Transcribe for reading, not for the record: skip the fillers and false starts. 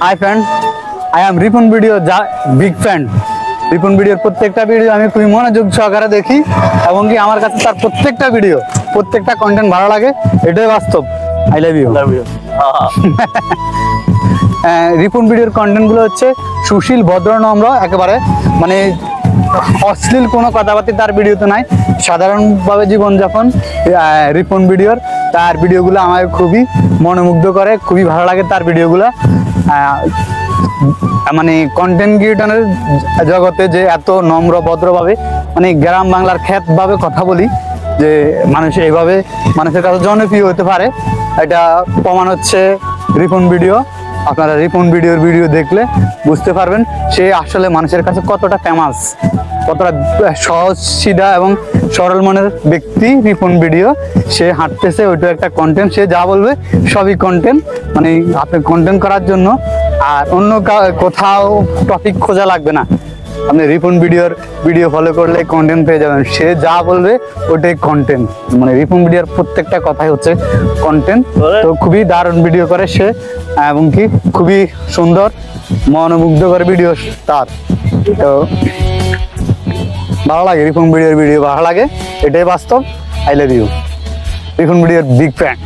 Hi friend, I am Ripon video big fan. Ripon ভিডিওর প্রত্যেকটা video আমি খুবই মনোযোগ সহকারে দেখি এবং কি আমার কাছে তার প্রত্যেকটা কন্টেন্ট ভালো লাগে, এটাই বাস্তব। I love you. রিপন ভিডিওর কন্টেন্ট গুলো হচ্ছে সুশীল, ভদ্র, নম্র, একেবারে মানে অশ্লীল কোনো কথাবার্তা তার ভিডিওতে নাই, সাধারণভাবে জীবনযাপন। রিপন ভিডিওর তার ভিডিওগুলো আমার খুবই মনোমুগ্ধ করে, খুবই ভালো লাগে তার ভিডিওগুলো। মানে কন্টেন্ট ক্রিয়েটরের জগতে যে এত নম্র ভদ্রভাবে মানে গ্রাম বাংলার খ্যাতভাবে কথা বলি, যে মানুষ এইভাবে মানুষের কাছে জনপ্রিয় হতে পারে, এটা প্রমাণ হচ্ছে রিপন ভিডিও। আপনারা রিপন ভিডিওর ভিডিও দেখলে বুঝতে পারবেন সে আসলে মানুষের কাছে কতটা ফেমাস, কতটা সহজ সিধা এবং সরল মনের ব্যক্তি রিপন ভিডিও। সে হাঁটতেছে, ওইটা একটা কন্টেন্ট, সে যা বলবে সবই কন্টেন্ট। মানে আপনি কন্টেন্ট করার জন্য আর অন্য কোথাও টপিক খোঁজা লাগবে না, আপনি রিপন ভিডিও ফলো করলে কন্টেন্ট পেয়ে যাবেন। সে যা বলবে ওটাই কন্টেন্ট, মানে রিপন ভিডিওর প্রত্যেকটা কথাই হচ্ছে কন্টেন্ট। তো খুবই দারুণ ভিডিও করে সে এবং কি খুবই সুন্দর মনোমুগ্ধকর ভিডিও তার। তো ভালো লাগে রিপন ভিডিও ভালো লাগে, এটাই বাস্তব। I love you. রিপন ভিডিওর বিগ ফ্যান।